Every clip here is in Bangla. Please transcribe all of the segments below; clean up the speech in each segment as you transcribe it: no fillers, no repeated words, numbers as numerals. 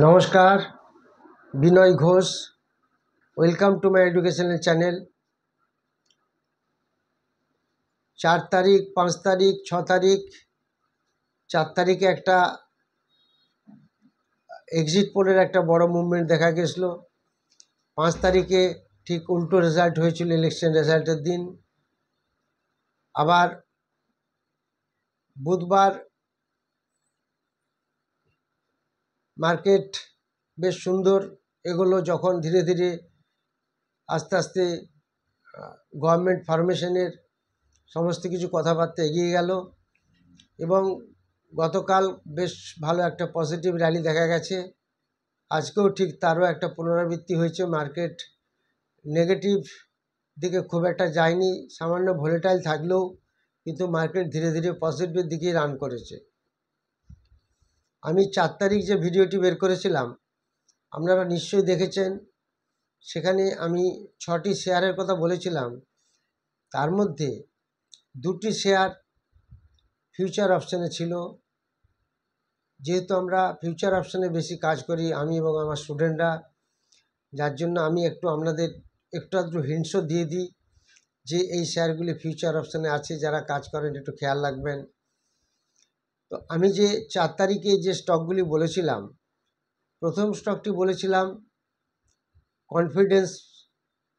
নমস্কার, Binoy Ghosh. Welcome to my educational channel. 4 তারিখ, 5 তারিখ, 6 তারিখ, 4 তারিখে একটা এক্সিট পোলের একটা বড় মুভমেন্ট দেখা গেছিল। 5 তারিখে ঠিক উল্টো রেজাল্ট হয়েছিল ইলেকশন রেজাল্টের দিন। আবার বুধবার মার্কেট বেশ সুন্দর এগুলো, যখন ধীরে ধীরে আস্তে আস্তে গভর্নমেন্ট ফরমেশনের সমস্ত কিছু কথাবার্তা এগিয়ে গেল এবং গতকাল বেশ ভালো একটা পজিটিভ র্যালি দেখা গেছে। আজকেও ঠিক তারও একটা পুনরাবৃত্তি হয়েছে। মার্কেট নেগেটিভ দিকে খুব একটা যায়নি, সামান্য ভোলেটাইল থাকলেও কিন্তু মার্কেট ধীরে ধীরে পজিটিভের দিকেই রান করেছে। আমি 4 তারিখ যে ভিডিওটি বের করেছিলাম আপনারা নিশ্চয়ই দেখেছেন। সেখানে আমি 6টি শেয়ারের কথা বলেছিলাম, তার মধ্যে 2টি শেয়ার ফিউচার অপশানে ছিল। যেহেতু আমরা ফিউচার অপশানে বেশি কাজ করি আমি এবং আমার স্টুডেন্টরা, যার জন্য আমি আপনাদের একটু আধটু হিন্টসও দিয়ে দিই যে এই শেয়ারগুলি ফিউচার অপশানে আছে। যারা কাজ করেন একটু খেয়াল রাখবেন। তো আমি যে 4 তারিখে যে স্টকগুলি বলেছিলাম, প্রথম স্টকটি বলেছিলাম কনফিডেন্স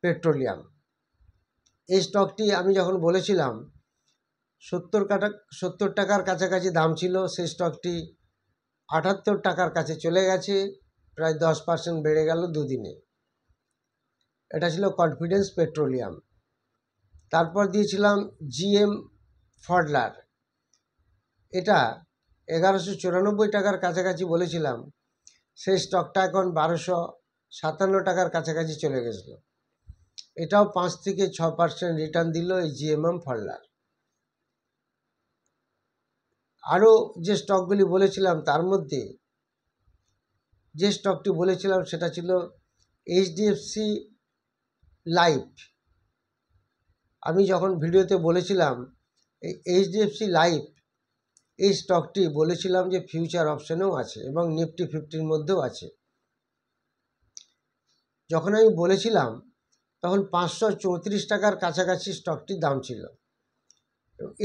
পেট্রোলিয়াম। এই স্টকটি আমি যখন বলেছিলাম 70 টাকার কাছাকাছি দাম ছিল। সেই স্টকটি 78 টাকার কাছে চলে গেছে, প্রায় 10% বেড়ে গেল দুদিনে। এটা ছিল কনফিডেন্স পেট্রোলিয়াম। তারপর দিয়েছিলাম জিএম ফডলার। এটা 1194 টাকার কাছাকাছি বলেছিলাম। সেই স্টকটা এখন 1257 টাকার কাছাকাছি চলে গেছিলো। এটাও 5 থেকে 6% রিটার্ন দিল এই জিএমএম ফডলার। আরও যে স্টকগুলি বলেছিলাম তার মধ্যে যে স্টকটি বলেছিলাম সেটা ছিল এইচডিএফসি লাইফ। আমি যখন ভিডিওতে বলেছিলাম এই এইচডিএফসি লাইফ, এই স্টকটি বলেছিলাম যে ফিউচার অপশানেও আছে এবং নিফটি 50-র মধ্যেও আছে। যখন আমি বলেছিলাম তখন 534 টাকার কাছাকাছি স্টকটির দাম ছিল।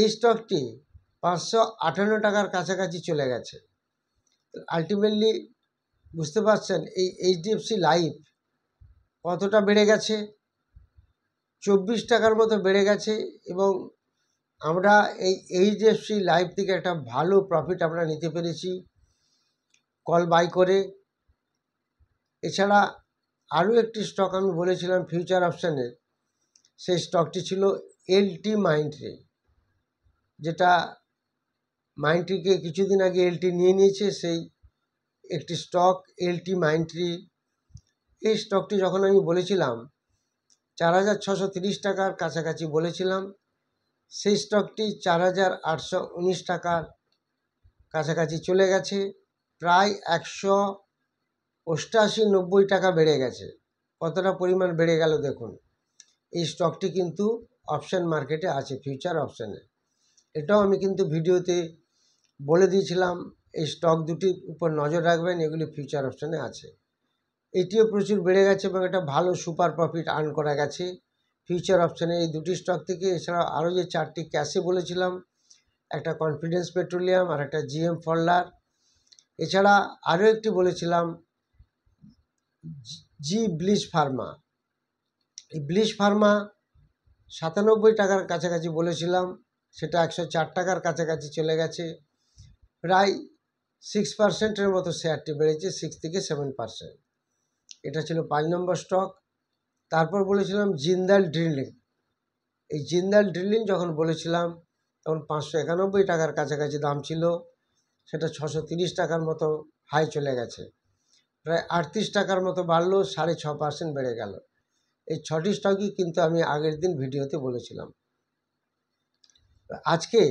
এই স্টকটি 558 টাকার কাছাকাছি চলে গেছে। আলটিমেটলি বুঝতে পারছেন এই এইচডিএফসি লাইফ কতটা বেড়ে গেছে। 24 টাকার মতো বেড়ে গেছে এবং আমরা এই এইচডিএফসি লাইফ থেকে একটা ভালো প্রফিট আমরা নিতে পেরেছি কল বাই করে। এছাড়া আরও একটি স্টক আমি বলেছিলাম ফিউচার অপশানের, সেই স্টকটি ছিল এলটি মাইন্ডট্রি, যেটা মাইন্ডট্রিকে কিছুদিন আগে এলটি নিয়ে নিয়েছে। সেই একটি স্টক এলটি মাইন্ডট্রি। এই স্টকটি যখন আমি বলেছিলাম 4630 টাকার কাছাকাছি বলেছিলাম, সেই স্টকটি 4819 টাকার কাছাকাছি চলে গেছে, প্রায় 188-90 টাকা বেড়ে গেছে। কতটা পরিমাণ বেড়ে গেল দেখুন। এই স্টকটি কিন্তু অপশান মার্কেটে আছে, ফিউচার অপশানে। এটাও আমি কিন্তু ভিডিওতে বলে দিয়েছিলাম এই স্টক দুটির উপর নজর রাখবেন, এগুলি ফিউচার অপশানে আছে। এটিও প্রচুর বেড়ে গেছে এবং একটা ভালো সুপার প্রফিট আর্ন করা গেছে ফিউচার অপশানে এই দুটি স্টক থেকে। এছাড়া আরও যে 4টি ক্যাশে বলেছিলাম, একটা কনফিডেন্স পেট্রোলিয়াম আর একটা জিএম ফডলার। এছাড়া আরও একটি বলেছিলাম জি ব্লিচ ফার্মা। এই ব্লিচ ফার্মা 97 টাকার কাছাকাছি বলেছিলাম, সেটা 104 টাকার কাছাকাছি চলে গেছে, প্রায় 6%-এর মতো শেয়ারটি বেড়েছে, 6 থেকে 7%। এটা ছিল 5 নম্বর স্টক। তারপর বলেছিলাম জিন্দাল ড্রিলিং। এই জিন্দাল ড্রিলিং যখন বলেছিলাম তখন 591 টাকার কাছাকাছি দাম ছিল, সেটা 630 টাকার মতো হাই চলে গেছে, প্রায় 38 টাকার মতো বাড়লো, 6.5% বেড়ে গেল। এই 6টি স্টকই কিন্তু আমি আগের দিন ভিডিওতে বলেছিলাম। আজকে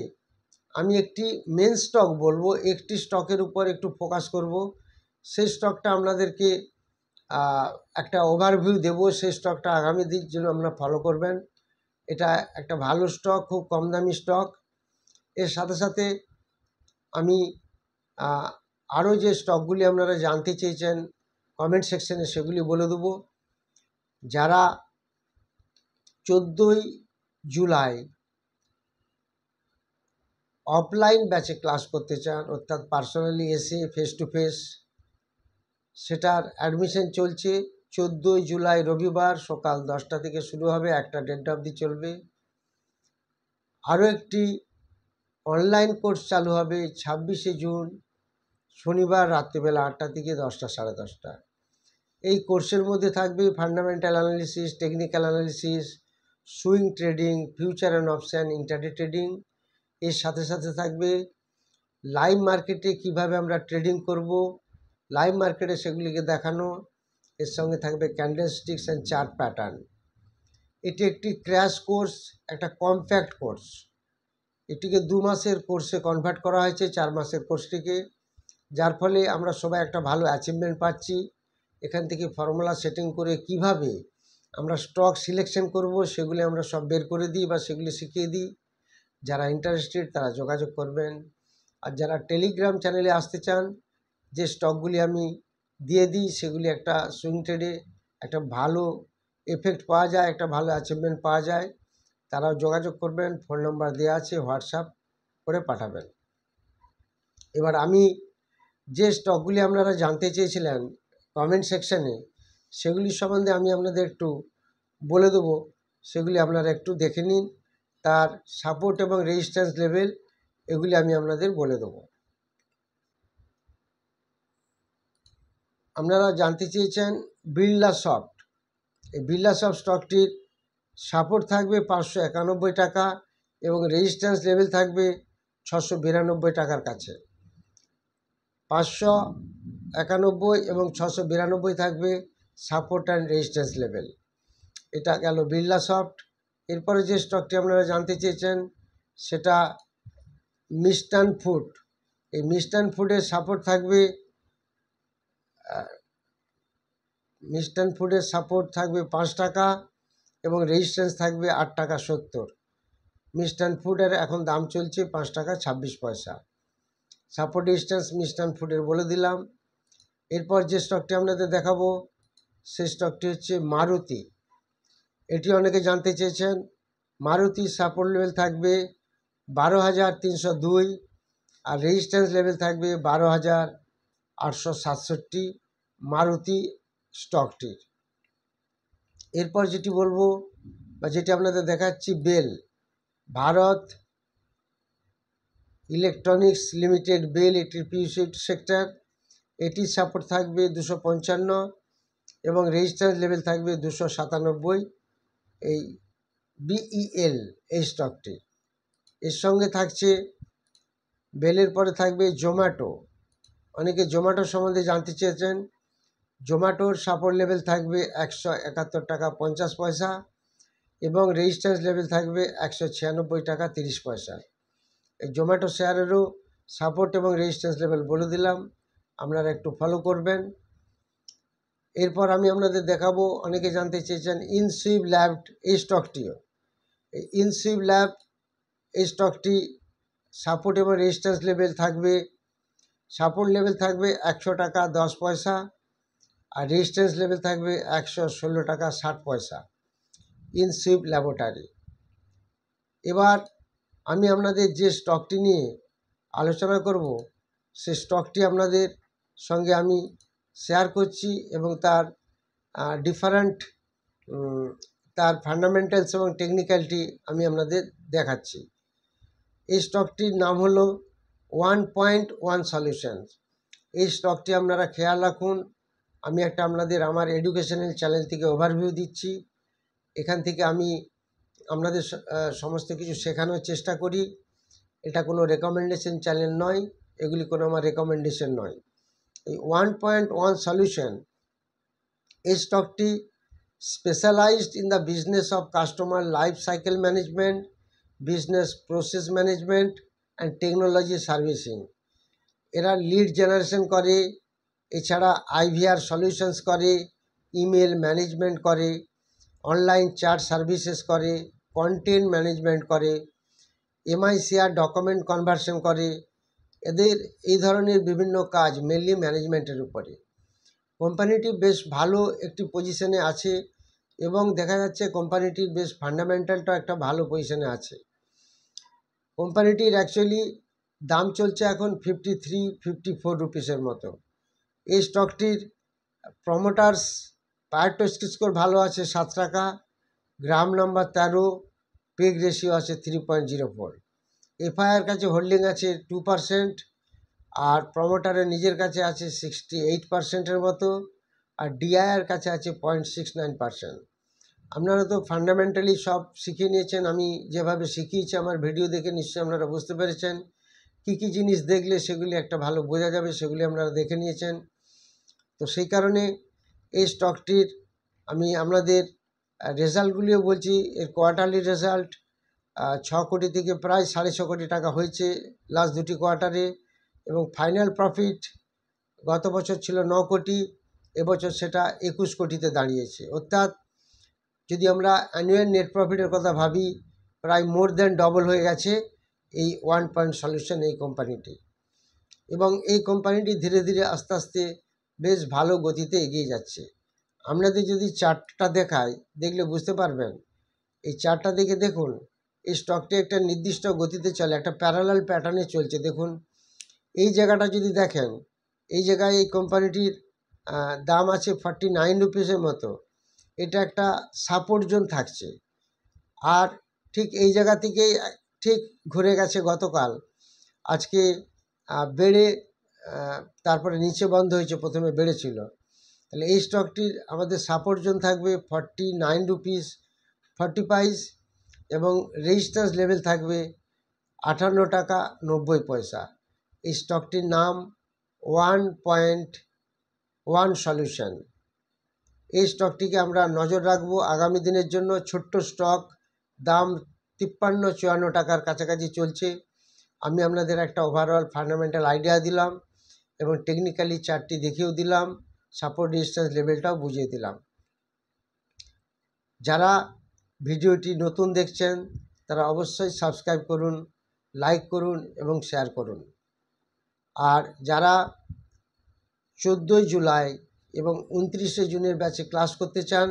আমি একটি মেন স্টক বলবো, একটি স্টকের উপর একটু ফোকাস করব। সেই স্টকটা আপনাদেরকে একটা ওভারভিউ দেব। সেই স্টকটা আগামী দিনের জন্য আপনারা ফলো করবেন। এটা একটা ভালো স্টক, খুব কম দামি স্টক। এর সাথে সাথে আমি আরও যে স্টকগুলি আপনারা জানতে চেয়েছেন কমেন্ট সেকশনে সেগুলি বলে দেবো। যারা 14ই জুলাই অফলাইন ব্যাচে ক্লাস করতে চান, অর্থাৎ পার্সোনালি এসে ফেস টু ফেস, সেটার অ্যাডমিশন চলছে। 14ই জুলাই রবিবার সকাল 10টা থেকে শুরু হবে, 1টা অবধি চলবে। আরও একটি অনলাইন কোর্স চালু হবে 26শে জুন শনিবার রাত্রিবেলা 8টা থেকে 10টা, 10:30। এই কোর্সের মধ্যে থাকবে fundamental analysis, technical analysis, swing trading, future and option, intraday trading. এর সাথে সাথে থাকবে লাইভ মার্কেটে কিভাবে আমরা ট্রেডিং করব, লাইভ মার্কেটে সেগুলিকে দেখানো। এর সঙ্গে থাকবে ক্যান্ডেলস্টিক্স অ্যান্ড চার্ট প্যাটার্ন। এটি একটি ক্র্যাশ কোর্স, একটা কম্প্যাক্ট কোর্স। এটিকে 2 মাসের কোর্সে কনভার্ট করা হয়েছে 4 মাসের কোর্সটিকে, যার ফলে আমরা সবাই একটা ভালো অ্যাচিভমেন্ট পাচ্ছি। এখান থেকে ফর্মুলা সেটিং করে কিভাবে আমরা স্টক সিলেকশন করব সেগুলি আমরা সব বের করে দিই বা সেগুলি শিখিয়ে দিই। যারা ইন্টারেস্টেড তারা যোগাযোগ করবেন। আর যারা টেলিগ্রাম চ্যানেলে আসতে চান, যে স্টকগুলি আমি দিয়ে দিই সেগুলি একটা সুইং ট্রেডে একটা ভালো এফেক্ট পাওয়া যায়, একটা ভালো অ্যাচিভমেন্ট পাওয়া যায়, তারাও যোগাযোগ করবেন। ফোন নাম্বার দেওয়া আছে, হোয়াটসঅ্যাপ করে পাঠাবেন। এবার আমি যে স্টকগুলি আপনারা জানতে চেয়েছিলেন কমেন্ট সেকশানে, সেগুলি সম্বন্ধে আমি আপনাদের একটু বলে দেবো। সেগুলি আপনারা একটু দেখে নিন। তার সাপোর্ট এবং রেজিস্ট্যান্স লেভেল এগুলি আমি আপনাদের বলে দেবো। আপনারা জানতে চেয়েছেন বিড়লা সফট। এই বিড়লা সফট স্টকটির সাপোর্ট থাকবে 591 টাকা এবং রেজিস্ট্যান্স লেভেল থাকবে 692 টাকার কাছে। 591 এবং 692 থাকবে সাপোর্ট অ্যান্ড রেজিস্ট্যান্স লেভেল। এটা গেল বিড়লা সফট। এরপরে যে স্টকটি আপনারা জানতে চেয়েছেন সেটা মিস্টান ফুড। এই মিস্টান ফুডের সাপোর্ট থাকবে সাপোর্ট থাকবে 5 টাকা এবং রেজিস্ট্যান্স থাকবে 8 টাকা 70। মিস্টান ফুডের এখন দাম চলছে 5 টাকা 26 পয়সা। সাপোর্ট রেজিস্ট্যান্স মিস্টান ফুডের বলে দিলাম। এরপর যে স্টকটি আপনাদের দেখাবো সেই স্টকটি হচ্ছে মারুতি। এটি অনেকে জানতে চেয়েছেন। মারুতির সাপোর্ট লেভেল থাকবে 12,302 আর রেজিস্ট্যান্স লেভেল থাকবে 12,867 মারুতি স্টকটির। এরপর যেটি বলবো বা যেটি আপনাদের দেখাচ্ছি BEL, Bharat electronics limited BEL, এটির পিইউসি সেক্টর। এটির সাপোর্ট থাকবে 255 এবং রেজিস্ট্যান্স লেভেল থাকবে 297। এই বিইএল এই স্টকটি। এর সঙ্গে থাকছে বেলের পরে থাকবে জোম্যাটো। অনেকে জোম্যাটো সম্বন্ধে জানতে চেয়েছেন। জোম্যাটোর সাপোর্ট লেভেল থাকবে 171 টাকা 50 পয়সা এবং রেজিস্ট্যান্স লেভেল থাকবে 196 টাকা 30 পয়সা। এই জোম্যাটো শেয়ারেরও সাপোর্ট এবং রেজিস্ট্যান্স লেভেল বলে দিলাম, আপনারা একটু ফলো করবেন। এরপর আমি আপনাদের দেখাবো, অনেকে জানতে চেয়েছেন ইনসুইভ ল্যাব এই স্টকটিও। এই ইনসুইভ ল্যাব এই স্টকটি সাপোর্ট এবং রেজিস্ট্যান্স লেভেল থাকবে, সাপোর্ট লেভেল থাকবে 100 টাকা 10 পয়সা আর রেজিস্ট্যান্স লেভেল থাকবে 116 টাকা 60 পয়সা। ইনসুইভ ল্যাবরেটরি। এবার আমি আপনাদের যে স্টকটি নিয়ে আলোচনা করব সে স্টকটি আপনাদের সঙ্গে আমি শেয়ার করছি এবং তার ডিফারেন্ট তার ফান্ডামেন্টালস এবং টেকনিক্যালিটি আমি আপনাদের দেখাচ্ছি। এই স্টকটির নাম হলো 1.1 সলিউশনস। এই স্টকটি আপনারা খেয়াল রাখুন। আমি একটা আপনাদের আমার এডুকেশনাল চ্যানেল থেকে ওভারভিউ দিচ্ছি। এখান থেকে আমি আপনাদের সমস্ত কিছু শেখানোর চেষ্টা করি। এটা কোনো রেকমেন্ডেশন চ্যানেল নয়, এগুলি কোনো আমার রেকমেন্ডেশন নয়। এই 1.1 সলিউশন এই স্টকটি specialised in the business of customer life cycle management, business process management and technology servicing. এরা লিড জেনারেশন করে, এছাড়া আইভিআর সলিউশনস করে, ইমেল ম্যানেজমেন্ট করে, অনলাইন চ্যাট সার্ভিসেস করে, কন্টেন্ট ম্যানেজমেন্ট করে, এমআইসিআর ডকুমেন্ট কনভার্সন করে। এদের এই ধরনের বিভিন্ন কাজ মেনলি ম্যানেজমেন্টের উপরে। কোম্পানিটি বেশ ভালো একটি পজিশনে আছে এবং দেখা যাচ্ছে কোম্পানিটির বেশ ফান্ডামেন্টালটা একটা ভালো পজিশনে আছে। কোম্পানিটির অ্যাকচুয়ালি দাম চলছে এখন 53-54 রুপিসের মতো। এই স্টকটির প্রমোটার্স পার্টো স্কোর ভালো আছে 7 টাকা, গ্রাম নাম্বার 13, পেগ রেশিও আছে 3.04, এফআইআর কাছে হোল্ডিং আছে 2%, আর প্রমোটারের নিজের কাছে আছে 68%-এর মতো, আর ডিআইআর কাছে আছে 0.69%। আপনারা তো ফান্ডামেন্টালি সব শিখে নিয়েছেন, আমি যেভাবে শিখিয়েছি আমার ভিডিও দেখে নিশ্চয়ই আপনারা বুঝতে পেরেছেন কী কী জিনিস দেখলে সেগুলি একটা ভালো বোঝা যাবে, সেগুলি আপনারা দেখে নিয়েছেন। তো সেই কারণে এই স্টকটির আমি আপনাদের রেজাল্টগুলিও বলছি। এর কোয়ার্টারলি রেজাল্ট 6 কোটি থেকে প্রায় 6.5 কোটি টাকা হয়েছে লাস্ট দুটি কোয়ার্টারে, এবং ফাইনাল প্রফিট গত বছর ছিল 9 কোটি, এবছর সেটা 21 কোটিতে দাঁড়িয়েছে। অর্থাৎ যদি আমরা অ্যানুয়াল নেট প্রফিটের কথা ভাবি, প্রায় মোর দ্যান ডবল হয়ে গেছে এই ওয়ান পয়েন্ট সলিউশন এই কোম্পানিটি। এবং এই কোম্পানিটি ধীরে ধীরে আস্তে আস্তে বেশ ভালো গতিতে এগিয়ে যাচ্ছে। আপনাদের যদি চার্টটা দেখায়, দেখলে বুঝতে পারবেন। এই চার্টটা দেখে দেখুন, এই স্টকটি একটা নির্দিষ্ট গতিতে চলে, একটা প্যারালাল প্যাটার্নে চলছে। দেখুন এই জায়গাটা যদি দেখেন, এই জায়গায় এই কোম্পানিটির দাম আছে 49 রুপিসের মতো। এটা একটা সাপোর্ট জোন থাকছে, আর ঠিক এই জায়গা থেকেই ঠিক ঘুরে গেছে গতকাল। আজকে বেড়ে তারপরে নিচে বন্ধ হয়েছে, প্রথমে বেড়েছিল। তাহলে এই স্টকটির আমাদের সাপোর্ট জোন থাকবে 49 রুপিস 40 পয়সা, এবং রেজিস্ট্যান্স লেভেল থাকবে 58 টাকা 90 পয়সা। এই স্টকটির নাম 1.1 সলিউশন। এই স্টকটিকে আমরা নজর রাখবো আগামী দিনের জন্য। ছোট্ট স্টক, দাম 53-54 টাকার কাছাকাছি চলছে। আমি আপনাদের একটা ওভারঅল ফান্ডামেন্টাল আইডিয়া দিলাম এবং টেকনিক্যালি চার্টটি দেখিয়েও দিলাম, সাপোর্ট রেজিস্ট্যান্স লেভেলটাও বুঝিয়ে দিলাম। যারা ভিডিওটি নতুন দেখছেন তারা অবশ্যই সাবস্ক্রাইব করুন, লাইক করুন এবং শেয়ার করুন। আর যারা 14 জুলাই এবং 29 জুনের ব্যাচে ক্লাস করতে চান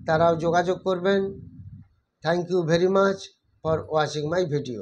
তারাও যোগাযোগ করবেন। Thank you very much for watching my video.